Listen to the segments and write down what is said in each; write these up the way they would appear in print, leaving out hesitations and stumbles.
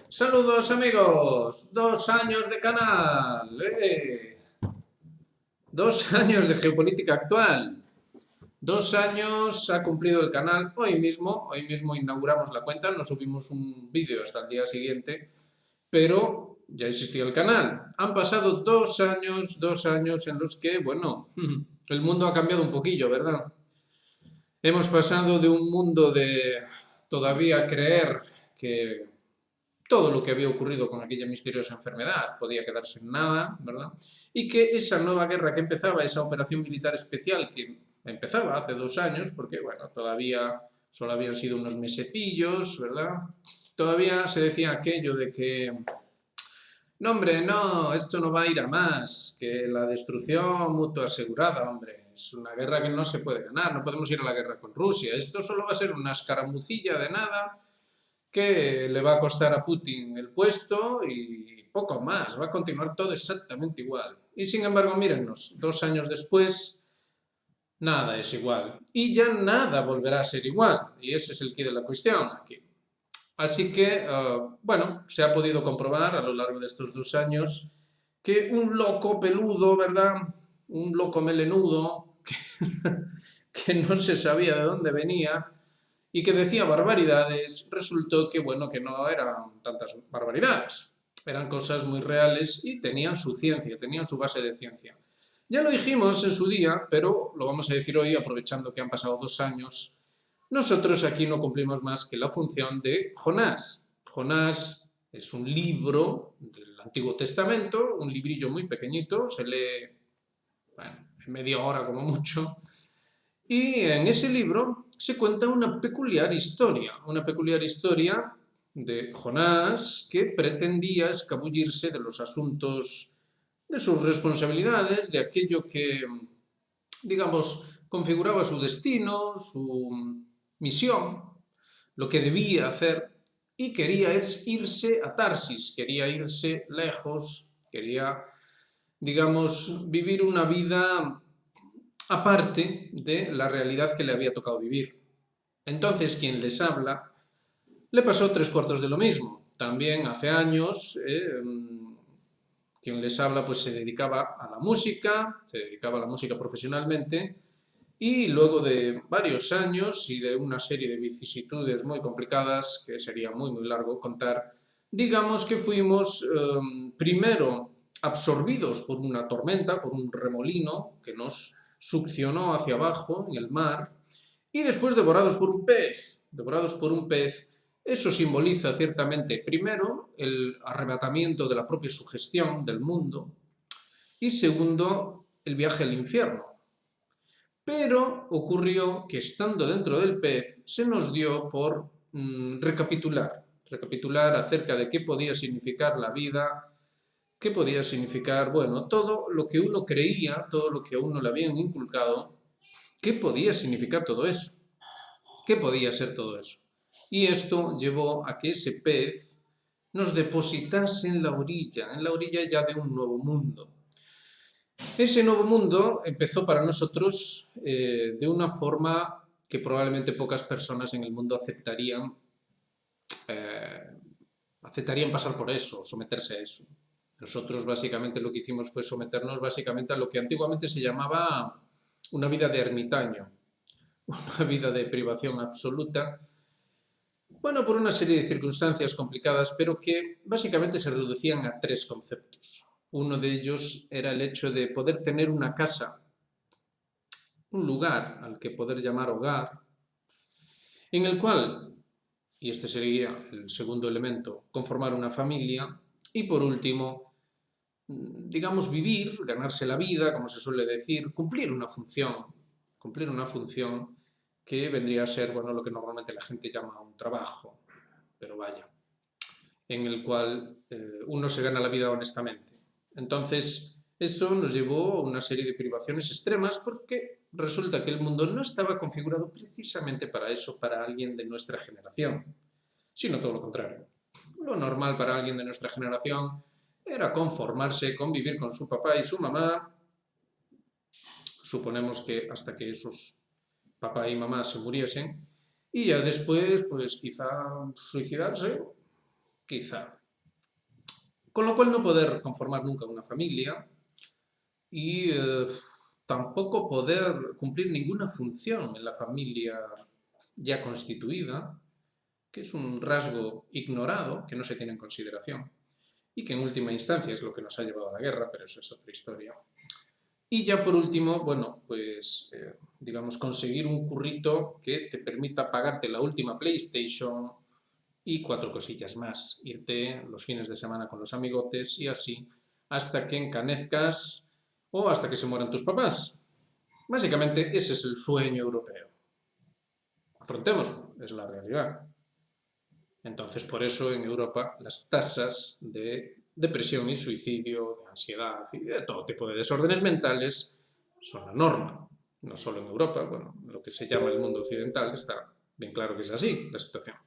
Saludos amigos, 2 años de canal, 2 años de geopolítica actual, 2 años ha cumplido el canal hoy mismo inauguramos la cuenta, no subimos un vídeo hasta el día siguiente, pero ya existía el canal. Han pasado 2 años en los que, bueno, el mundo ha cambiado un poquillo, ¿verdad? Hemos pasado de un mundo de todavía creer que todo lo que había ocurrido con aquella misteriosa enfermedad podía quedarse en nada, ¿verdad? Y que esa nueva guerra que empezaba, esa operación militar especial que empezaba hace 2 años, porque bueno, todavía solo habían sido unos mesecillos, ¿verdad? Todavía se decía aquello de que, no hombre, no, esto no va a ir a más, que la destrucción mutua asegurada, hombre, es una guerra que no se puede ganar, no podemos ir a la guerra con Rusia, esto solo va a ser una escaramucilla de nada que le va a costar a Putin el puesto y poco más, va a continuar todo exactamente igual. Y sin embargo, mírennos, 2 años después, nada es igual. Y ya nada volverá a ser igual. Y ese es el quid de la cuestión aquí. Así que, bueno, se ha podido comprobar a lo largo de estos 2 años que un loco peludo, ¿verdad? Un loco melenudo que no se sabía de dónde venía, y que decía barbaridades, resultó que, bueno, que no eran tantas barbaridades. Eran cosas muy reales y tenían su ciencia, tenían su base de ciencia. Ya lo dijimos en su día, pero lo vamos a decir hoy, aprovechando que han pasado 2 años. Nosotros aquí no cumplimos más que la función de Jonás. Jonás es un libro del Antiguo Testamento, un librillo muy pequeñito, se lee, bueno, en media hora como mucho, y en ese libro se cuenta una peculiar historia de Jonás que pretendía escabullirse de los asuntos de sus responsabilidades, de aquello que, digamos, configuraba su destino, su misión, lo que debía hacer, y quería irse a Tarsis, quería irse lejos, quería, digamos, vivir una vida aparte de la realidad que le había tocado vivir. Entonces, quien les habla le pasó 3/4 de lo mismo. También hace años, quien les habla pues se dedicaba a la música, se dedicaba a la música profesionalmente, y luego de varios años y de una serie de vicisitudes muy complicadas, que sería muy muy largo contar, digamos que fuimos primero absorbidos por una tormenta, por un remolino que nos succionó hacia abajo en el mar, y después devorados por un pez, devorados por un pez. Eso simboliza ciertamente, primero, el arrebatamiento de la propia sugestión del mundo, y segundo, el viaje al infierno. Pero ocurrió que estando dentro del pez se nos dio por recapitular acerca de qué podía significar la vida, qué podía significar, bueno, todo lo que uno creía, todo lo que a uno le habían inculcado, qué podía significar todo eso, qué podía ser todo eso. Y esto llevó a que ese pez nos depositase en la orilla ya de un nuevo mundo. Ese nuevo mundo empezó para nosotros de una forma que probablemente pocas personas en el mundo eh, aceptarían pasar por eso, someterse a eso. Nosotros básicamente lo que hicimos fue someternos básicamente a lo que antiguamente se llamaba una vida de ermitaño, una vida de privación absoluta, bueno, por una serie de circunstancias complicadas, pero que básicamente se reducían a 3 conceptos. Uno de ellos era el hecho de poder tener una casa, un lugar al que poder llamar hogar, en el cual, y este sería el segundo elemento, conformar una familia, y por último, digamos, vivir, ganarse la vida, como se suele decir, cumplir una función que vendría a ser, bueno, lo que normalmente la gente llama un trabajo, pero vaya, en el cual uno se gana la vida honestamente. Entonces, esto nos llevó a una serie de privaciones extremas porque resulta que el mundo no estaba configurado precisamente para eso, para alguien de nuestra generación, sino todo lo contrario. Lo normal para alguien de nuestra generación era conformarse con vivir con su papá y su mamá, suponemos que hasta que esos papá y mamá se muriesen, y ya después, pues quizá suicidarse quizá. Con lo cual no poder conformar nunca una familia y tampoco poder cumplir ninguna función en la familia ya constituida, que es un rasgo ignorado, que no se tiene en consideración y que en última instancia es lo que nos ha llevado a la guerra, pero eso es otra historia. Y ya por último, bueno, pues digamos conseguir un currito que te permita pagarte la última PlayStation y 4 cosillas más. Irte los fines de semana con los amigotes y así hasta que encanezcas o hasta que se mueran tus papás. Básicamente ese es el sueño europeo. Afrontémoslo, es la realidad. Entonces, por eso en Europa las tasas de depresión y suicidio, de ansiedad y de todo tipo de desórdenes mentales son la norma. No solo en Europa, bueno, lo que se llama el mundo occidental está bien claro que es así la situación.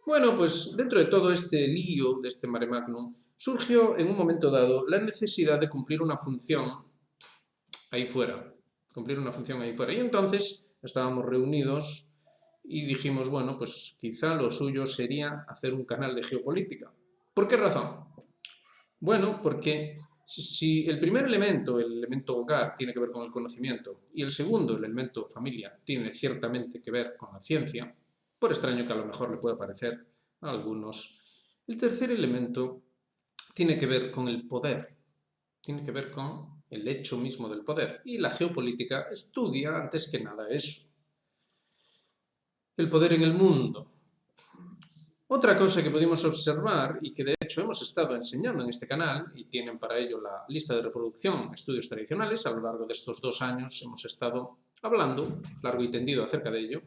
Bueno, pues dentro de todo este lío, de este mare magnum, surgió en un momento dado la necesidad de cumplir una función ahí fuera, Y entonces estábamos reunidos y dijimos, bueno, pues quizá lo suyo sería hacer un canal de geopolítica. ¿Por qué razón? Bueno, porque si el primer elemento, el elemento hogar, tiene que ver con el conocimiento y el segundo, el elemento familia, tiene ciertamente que ver con la ciencia, por extraño que a lo mejor le pueda parecer a algunos, el tercer elemento tiene que ver con el poder, tiene que ver con el hecho mismo del poder y la geopolítica estudia antes que nada eso. El poder en el mundo. Otra cosa que pudimos observar y que de hecho hemos estado enseñando en este canal y tienen para ello la lista de reproducción estudios tradicionales, a lo largo de estos 2 años hemos estado hablando largo y tendido acerca de ello,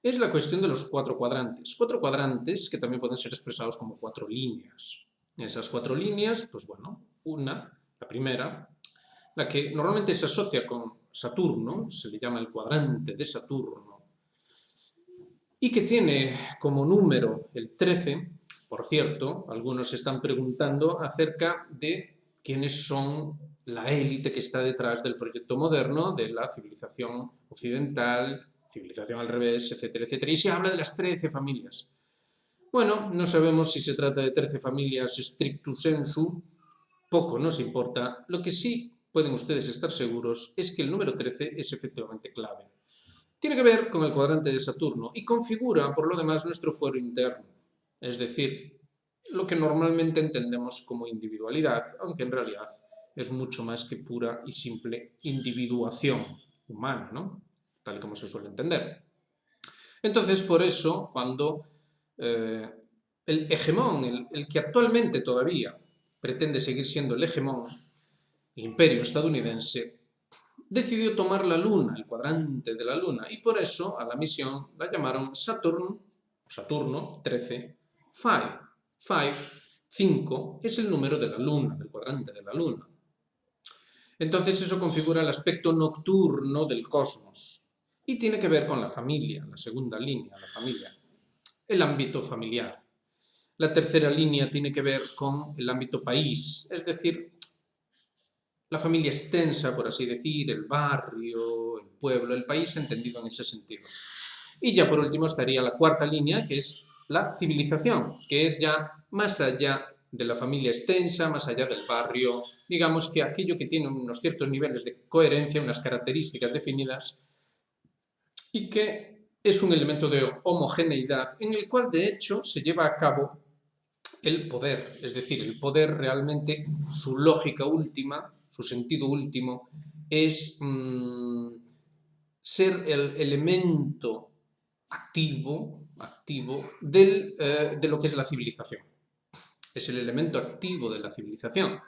es la cuestión de los 4 cuadrantes. 4 cuadrantes que también pueden ser expresados como 4 líneas. En esas 4 líneas, pues bueno, la primera, la que normalmente se asocia con Saturno, se le llama el cuadrante de Saturno, y que tiene como número el 13, por cierto, algunos se están preguntando acerca de quiénes son la élite que está detrás del proyecto moderno, de la civilización occidental, civilización al revés, etcétera, etcétera, y se habla de las 13 familias. Bueno, no sabemos si se trata de 13 familias stricto sensu, poco nos importa, lo que sí pueden ustedes estar seguros es que el número 13 es efectivamente clave. Tiene que ver con el cuadrante de Saturno y configura, por lo demás, nuestro fuero interno, es decir, lo que normalmente entendemos como individualidad, aunque en realidad es mucho más que pura y simple individuación humana, ¿no? Tal como se suele entender. Entonces, por eso, cuando el hegemón, el que actualmente todavía pretende seguir siendo el hegemón, el imperio estadounidense, decidió tomar la Luna, el cuadrante de la Luna, y por eso a la misión la llamaron Saturno 13, 5 es el número de la Luna, del cuadrante de la Luna. Entonces eso configura el aspecto nocturno del cosmos y tiene que ver con la familia, la segunda línea, la familia, el ámbito familiar. La tercera línea tiene que ver con el ámbito país, es decir, la familia extensa, por así decir, el barrio, el pueblo, el país entendido en ese sentido. Y ya por último estaría la cuarta línea, que es la civilización, que es ya más allá de la familia extensa, más allá del barrio, digamos que aquello que tiene unos ciertos niveles de coherencia, unas características definidas y que es un elemento de homogeneidad en el cual de hecho se lleva a cabo el poder, es decir, el poder realmente, su lógica última, su sentido último, es ser el elemento activo de lo que es la civilización. Es el elemento activo de la civilización.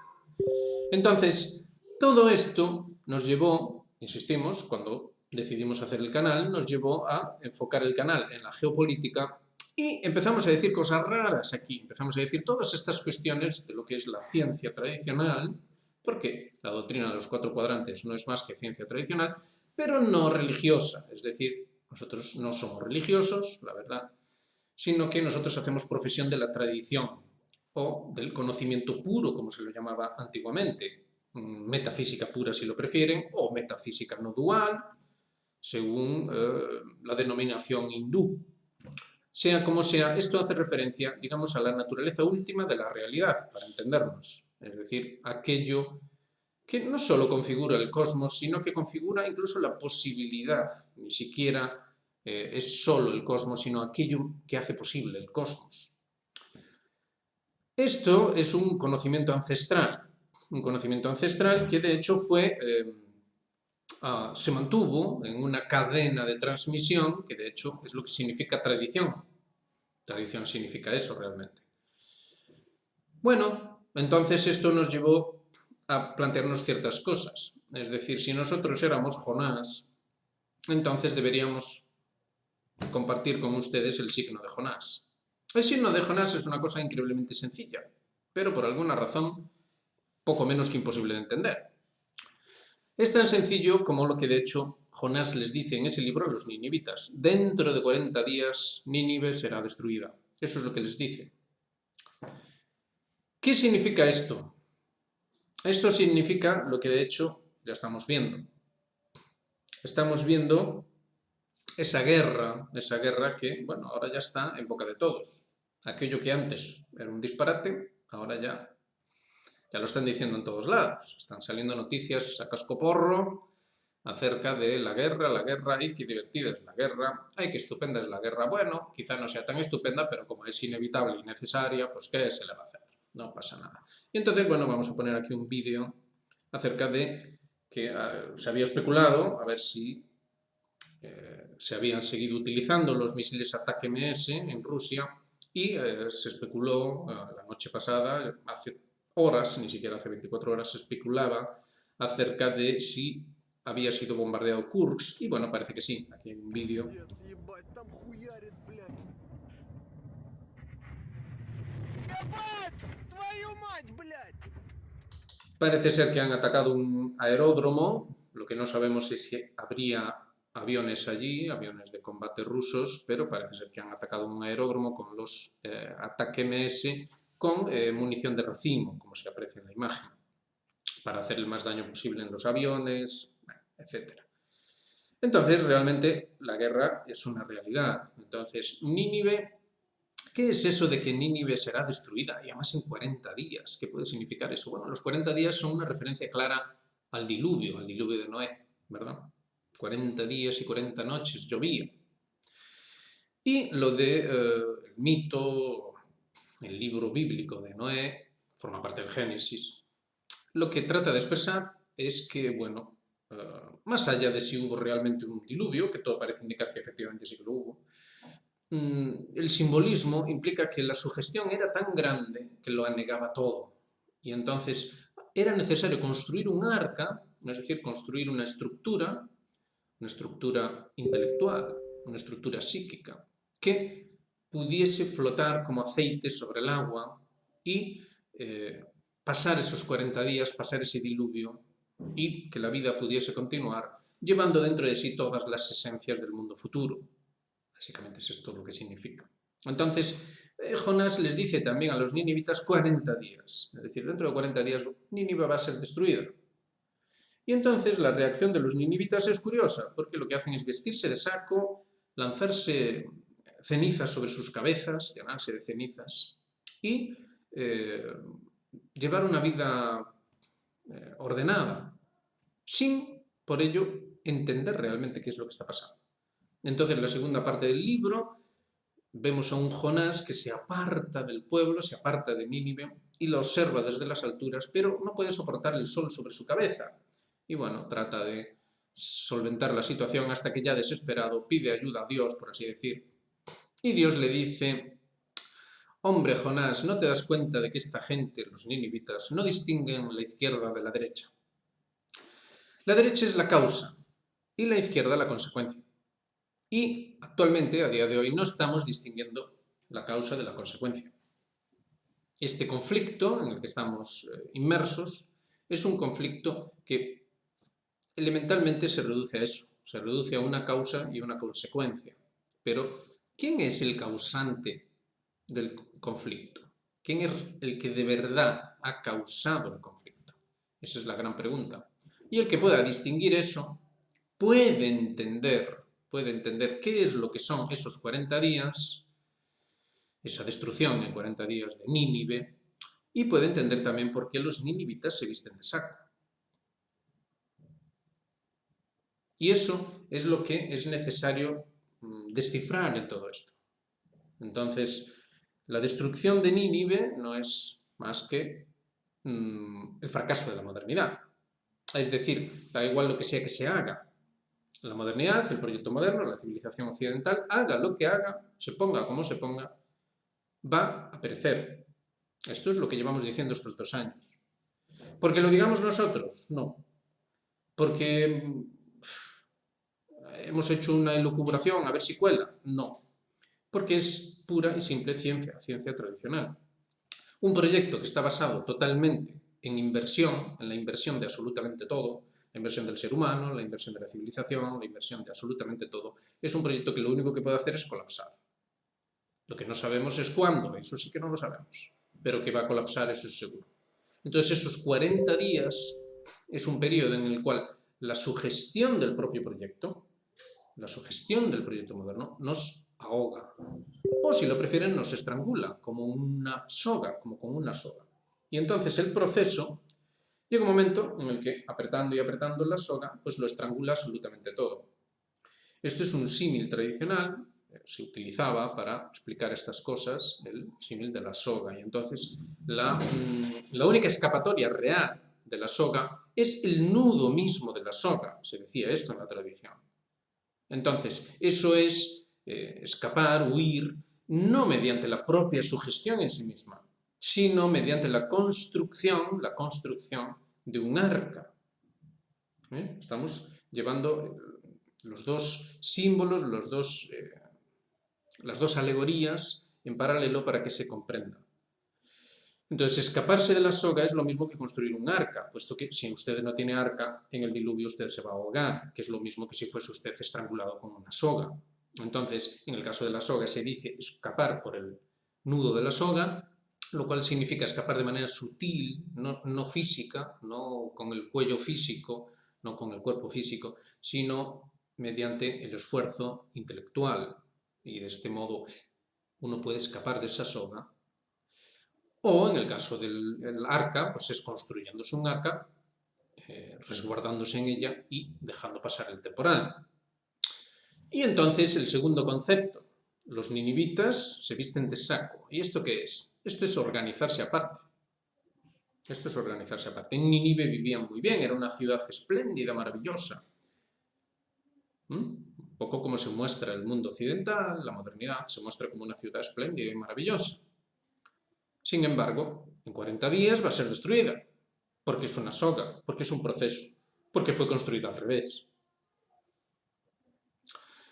Entonces, todo esto nos llevó, insistimos, cuando decidimos hacer el canal, nos llevó a enfocar el canal en la geopolítica. Y empezamos a decir cosas raras aquí, empezamos a decir todas estas cuestiones de lo que es la ciencia tradicional, porque la doctrina de los 4 cuadrantes no es más que ciencia tradicional, pero no religiosa, es decir, nosotros no somos religiosos, la verdad, sino que nosotros hacemos profesión de la tradición o del conocimiento puro, como se lo llamaba antiguamente, metafísica pura si lo prefieren, o metafísica no dual, según la denominación hindú. Sea como sea, esto hace referencia, digamos, a la naturaleza última de la realidad, para entendernos. Es decir, aquello que no solo configura el cosmos, sino que configura incluso la posibilidad. Ni siquiera es solo el cosmos, sino aquello que hace posible el cosmos. Esto es un conocimiento ancestral que de hecho se mantuvo en una cadena de transmisión, que de hecho es lo que significa tradición. Tradición significa eso realmente. Bueno, entonces esto nos llevó a plantearnos ciertas cosas. Es decir, si nosotros éramos Jonás, entonces deberíamos compartir con ustedes el signo de Jonás. El signo de Jonás es una cosa increíblemente sencilla, pero por alguna razón poco menos que imposible de entender. Es tan sencillo como lo que de hecho Jonás les dice en ese libro a los ninivitas. Dentro de 40 días Nínive será destruida. Eso es lo que les dice. ¿Qué significa esto? Esto significa lo que de hecho ya estamos viendo. Estamos viendo esa guerra que, bueno, ahora ya está en boca de todos. Aquello que antes era un disparate, ahora ya lo están diciendo en todos lados. Están saliendo noticias a cascoporro acerca de la guerra, ay, qué divertida es la guerra, ay, qué estupenda es la guerra. Bueno, quizá no sea tan estupenda, pero como es inevitable y necesaria, pues ¿qué se le va a hacer? No pasa nada. Y entonces, bueno, vamos a poner aquí un vídeo acerca de que se había especulado a ver si se habían seguido utilizando los misiles ATAK-MS en Rusia y se especuló la noche pasada, hace horas, ni siquiera hace 24 horas, se especulaba acerca de si había sido bombardeado Kursk y bueno, parece que sí. Aquí hay un vídeo. Parece ser que han atacado un aeródromo, lo que no sabemos es si habría aviones allí, aviones de combate rusos, pero parece ser que han atacado un aeródromo con los ATAK-MS con munición de racimo, como se aprecia en la imagen, para hacer el más daño posible en los aviones, etc. Entonces, realmente, la guerra es una realidad. Entonces, Nínive, ¿qué es eso de que Nínive será destruida? Y además en 40 días. ¿Qué puede significar eso? Bueno, los 40 días son una referencia clara al diluvio de Noé, ¿verdad? 40 días y 40 noches llovía. Y lo el mito, el libro bíblico de Noé, forma parte del Génesis. Lo que trata de expresar es que, bueno, más allá de si hubo realmente un diluvio, que todo parece indicar que efectivamente sí que lo hubo, el simbolismo implica que la sugestión era tan grande que lo anegaba todo. Y entonces era necesario construir un arca, es decir, construir una estructura intelectual, una estructura psíquica, que pudiese flotar como aceite sobre el agua y pasar esos 40 días, pasar ese diluvio y que la vida pudiese continuar llevando dentro de sí todas las esencias del mundo futuro. Básicamente es esto lo que significa. Entonces, Jonás les dice también a los ninivitas 40 días. Es decir, dentro de 40 días Nínive va a ser destruida. Y entonces la reacción de los ninivitas es curiosa, porque lo que hacen es vestirse de saco, lanzarse cenizas sobre sus cabezas, llenarse de cenizas, y llevar una vida ordenada, sin, por ello, entender realmente qué es lo que está pasando. Entonces, en la segunda parte del libro, vemos a un Jonás que se aparta del pueblo, se aparta de Nínive y lo observa desde las alturas, pero no puede soportar el sol sobre su cabeza. Y bueno, trata de solventar la situación hasta que ya desesperado pide ayuda a Dios, por así decir. Y Dios le dice: hombre, Jonás, ¿no te das cuenta de que esta gente, los ninivitas, no distinguen la izquierda de la derecha? La derecha es la causa y la izquierda la consecuencia. Y actualmente, a día de hoy, no estamos distinguiendo la causa de la consecuencia. Este conflicto en el que estamos inmersos es un conflicto que elementalmente se reduce a eso, se reduce a una causa y una consecuencia. Pero, ¿quién es el causante del conflicto? ¿Quién es el que de verdad ha causado el conflicto? Esa es la gran pregunta. Y el que pueda distinguir eso puede entender qué es lo que son esos 40 días esa destrucción en 40 días de Nínive, y puede entender también por qué los ninivitas se visten de saco. Y eso es lo que es necesario descifrar en todo esto. Entonces, la destrucción de Nínive no es más que el fracaso de la modernidad. Es decir, da igual lo que sea que se haga. La modernidad, el proyecto moderno, la civilización occidental, haga lo que haga, se ponga como se ponga, va a perecer. Esto es lo que llevamos diciendo estos 2 años. ¿Porque lo digamos nosotros? No. Porque hemos hecho una elucubración a ver si cuela. No. Porque es pura y simple ciencia, ciencia tradicional. Un proyecto que está basado totalmente en inversión, en la inversión de absolutamente todo, la inversión del ser humano, la inversión de la civilización, la inversión de absolutamente todo, es un proyecto que lo único que puede hacer es colapsar. Lo que no sabemos es cuándo, eso sí que no lo sabemos, pero que va a colapsar, eso es seguro. Entonces esos 40 días es un periodo en el cual la sugestión del propio proyecto, la sugestión del proyecto moderno, nos ahoga. O si lo prefieren, nos estrangula, como una soga, como con una soga. Y entonces el proceso llega un momento en el que, apretando y apretando la soga, pues lo estrangula absolutamente todo. Esto es un símil tradicional, se utilizaba para explicar estas cosas, el símil de la soga. Y entonces la única escapatoria real de la soga es el nudo mismo de la soga. Se decía esto en la tradición. Entonces, eso es escapar, huir, no mediante la propia sugestión en sí misma, sino mediante la construcción de un arca. Estamos llevando los dos símbolos, las dos alegorías en paralelo para que se comprenda. Entonces, escaparse de la soga es lo mismo que construir un arca, puesto que si usted no tiene arca, en el diluvio usted se va a ahogar, que es lo mismo que si fuese usted estrangulado con una soga. Entonces, en el caso de la soga se dice escapar por el nudo de la soga, lo cual significa escapar de manera sutil, no física, no con el cuello físico, no con el cuerpo físico, sino mediante el esfuerzo intelectual. Y de este modo uno puede escapar de esa soga. O en el caso del arca, pues es construyéndose un arca, resguardándose en ella y dejando pasar el temporal. Y entonces el segundo concepto, los ninivitas se visten de saco. ¿Y esto qué es? Esto es organizarse aparte. Esto es organizarse aparte. En Nínive vivían muy bien, era una ciudad espléndida, maravillosa. Un poco como se muestra el mundo occidental, la modernidad, se muestra como una ciudad espléndida y maravillosa. Sin embargo, en 40 días va a ser destruida, porque es una soga, porque es un proceso, porque fue construida al revés.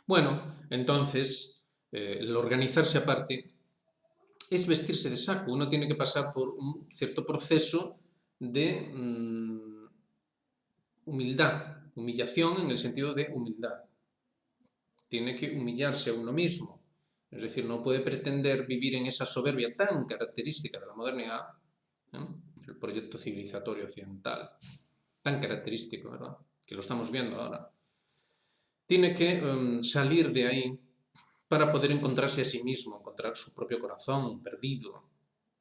Bueno, entonces, el organizarse aparte es vestirse de saco. Uno tiene que pasar por un cierto proceso de humildad, humillación en el sentido de humildad. Tiene que humillarse a uno mismo. Es decir, no puede pretender vivir en esa soberbia tan característica de la modernidad, el proyecto civilizatorio occidental, tan característico, ¿verdad? Que lo estamos viendo ahora. Tiene que salir de ahí para poder encontrarse a sí mismo, encontrar su propio corazón perdido.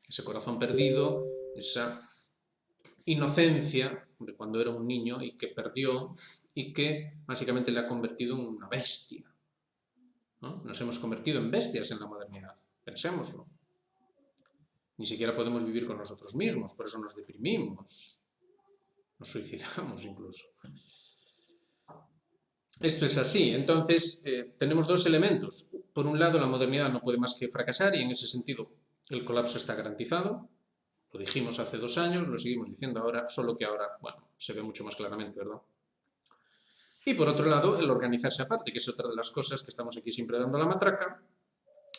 Ese corazón perdido, esa inocencia de cuando era un niño y que perdió y que básicamente le ha convertido en una bestia. ¿No? Nos hemos convertido en bestias en la modernidad, pensémoslo. Ni siquiera podemos vivir con nosotros mismos, por eso nos deprimimos, nos suicidamos incluso. Esto es así, entonces tenemos dos elementos. Por un lado, la modernidad no puede más que fracasar y en ese sentido el colapso está garantizado. Lo dijimos hace 2 años, lo seguimos diciendo ahora, solo que ahora, bueno, se ve mucho más claramente, ¿verdad? Y por otro lado, el organizarse aparte, que es otra de las cosas que estamos aquí siempre dando la matraca,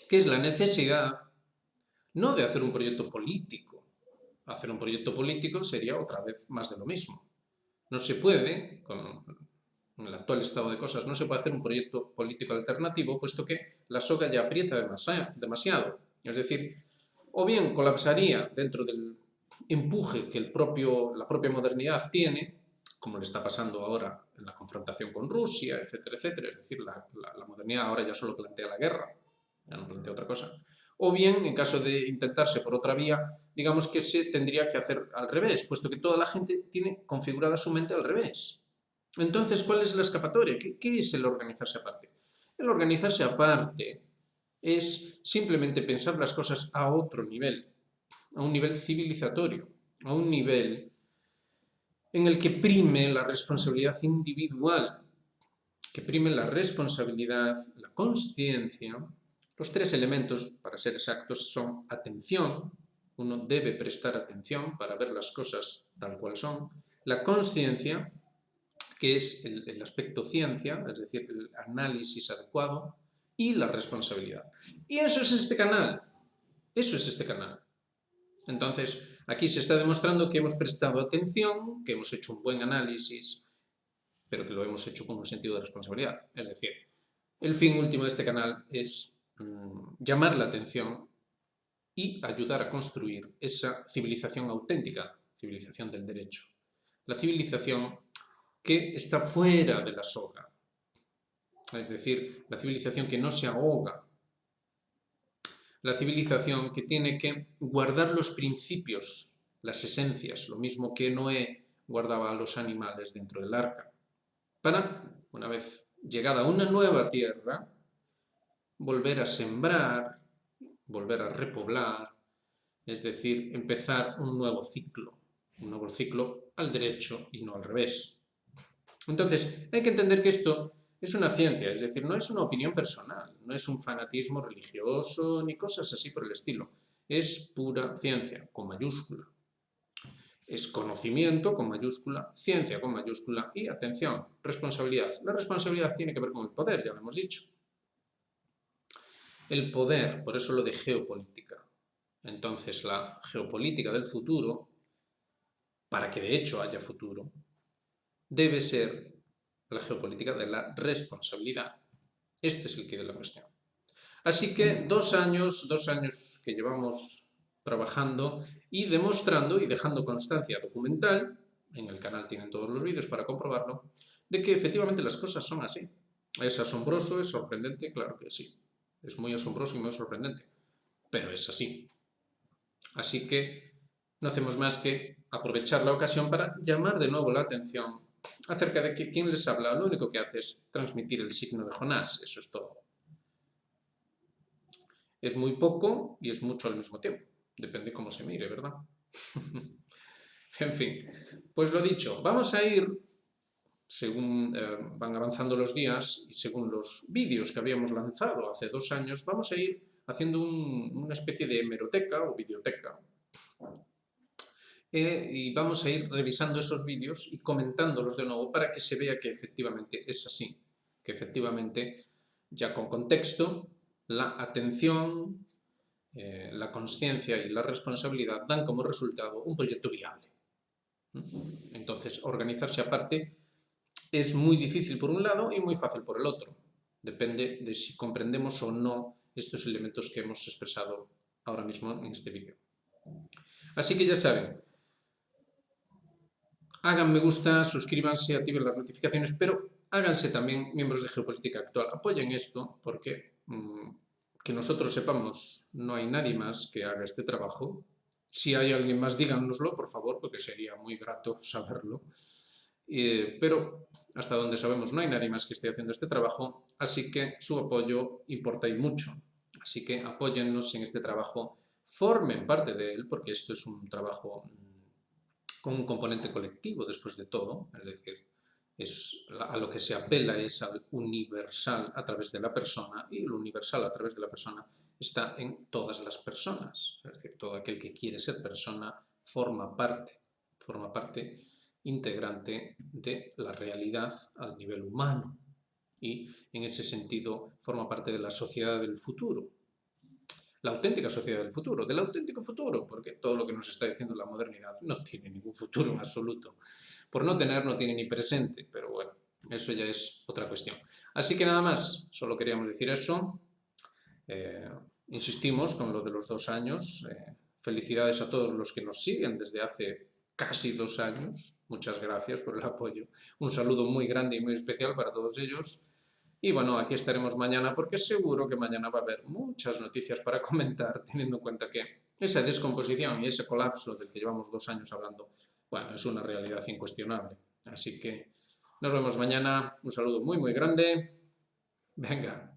que es la necesidad no de hacer un proyecto político. Hacer un proyecto político sería otra vez más de lo mismo. No se puede, con el actual estado de cosas, no se puede hacer un proyecto político alternativo, puesto que la soga ya aprieta demasiado. Es decir, o bien colapsaría dentro del empuje que la propia modernidad tiene, como le está pasando ahora en la confrontación con Rusia, etcétera, etcétera. Es decir, la modernidad ahora ya solo plantea la guerra, ya no plantea otra cosa. O bien, en caso de intentarse por otra vía, digamos que se tendría que hacer al revés, puesto que toda la gente tiene configurada su mente al revés. Entonces, ¿cuál es la escapatoria? ¿Qué es el organizarse aparte? El organizarse aparte es simplemente pensar las cosas a otro nivel, a un nivel civilizatorio, a un nivel en el que prime la responsabilidad individual, que prime la responsabilidad, la consciencia. Los tres elementos, para ser exactos, son atención, uno debe prestar atención para ver las cosas tal cual son, la consciencia, que es el aspecto ciencia, es decir, el análisis adecuado, y la responsabilidad. Y eso es este canal, eso es este canal. Entonces, aquí se está demostrando que hemos prestado atención, que hemos hecho un buen análisis, pero que lo hemos hecho con un sentido de responsabilidad. Es decir, el fin último de este canal es llamar la atención y ayudar a construir esa civilización auténtica, civilización del derecho. La civilización que está fuera de la soga, es decir, la civilización que no se ahoga, la civilización que tiene que guardar los principios, las esencias, lo mismo que Noé guardaba a los animales dentro del arca, para, una vez llegada a una nueva tierra, volver a sembrar, volver a repoblar, es decir, empezar un nuevo ciclo al derecho y no al revés. Entonces, hay que entender que esto es una ciencia, es decir, no es una opinión personal, no es un fanatismo religioso ni cosas así por el estilo. Es pura ciencia, con mayúscula. Es conocimiento con mayúscula, ciencia con mayúscula y, atención, responsabilidad. La responsabilidad tiene que ver con el poder, ya lo hemos dicho. El poder, por eso lo de geopolítica. Entonces, la geopolítica del futuro, para que de hecho haya futuro, debe ser la geopolítica de la responsabilidad. Este es el quid de la cuestión. Así que 2 años que llevamos trabajando y demostrando y dejando constancia documental, en el canal tienen todos los vídeos para comprobarlo, de que efectivamente las cosas son así. ¿Es asombroso? ¿Es sorprendente? Claro que sí. Es muy asombroso y muy sorprendente, pero es así. Así que no hacemos más que aprovechar la ocasión para llamar de nuevo la atención acerca de que quien les habla lo único que hace es transmitir el signo de Jonás, eso es todo. Es muy poco y es mucho al mismo tiempo, depende cómo se mire, ¿verdad? En fin, pues lo dicho, vamos a ir, según van avanzando los días y según los vídeos que habíamos lanzado hace 2 años, vamos a ir haciendo una especie de hemeroteca o videoteca. Y vamos a ir revisando esos vídeos y comentándolos de nuevo para que se vea que efectivamente es así, que efectivamente, ya con contexto, la atención, la consciencia y la responsabilidad dan como resultado un proyecto viable. Entonces, organizarse aparte es muy difícil por un lado y muy fácil por el otro. Depende de si comprendemos o no estos elementos que hemos expresado ahora mismo en este vídeo. Así que ya saben, hagan me gusta, suscríbanse, activen las notificaciones, pero háganse también miembros de Geopolítica Actual. Apoyen esto porque que nosotros sepamos, no hay nadie más que haga este trabajo. Si hay alguien más, díganoslo, por favor, porque sería muy grato saberlo. Pero hasta donde sabemos no hay nadie más que esté haciendo este trabajo, así que su apoyo importa y mucho. Así que apóyennos en este trabajo, formen parte de él, porque esto es un trabajo con un componente colectivo después de todo, es decir, a lo que se apela es al universal a través de la persona, y el universal a través de la persona está en todas las personas, es decir, todo aquel que quiere ser persona forma parte integrante de la realidad al nivel humano y en ese sentido forma parte de la sociedad del futuro. La auténtica sociedad del futuro, del auténtico futuro, porque todo lo que nos está diciendo la modernidad no tiene ningún futuro en absoluto. Por no tener, no tiene ni presente, pero bueno, eso ya es otra cuestión. Así que nada más, solo queríamos decir eso. Insistimos con lo de los 2 años. Felicidades a todos los que nos siguen desde hace casi 2 años. Muchas gracias por el apoyo. Un saludo muy grande y muy especial para todos ellos. Y bueno, aquí estaremos mañana porque seguro que mañana va a haber muchas noticias para comentar, teniendo en cuenta que esa descomposición y ese colapso del que llevamos 2 años hablando, bueno, es una realidad incuestionable. Así que nos vemos mañana. Un saludo muy, muy grande. Venga.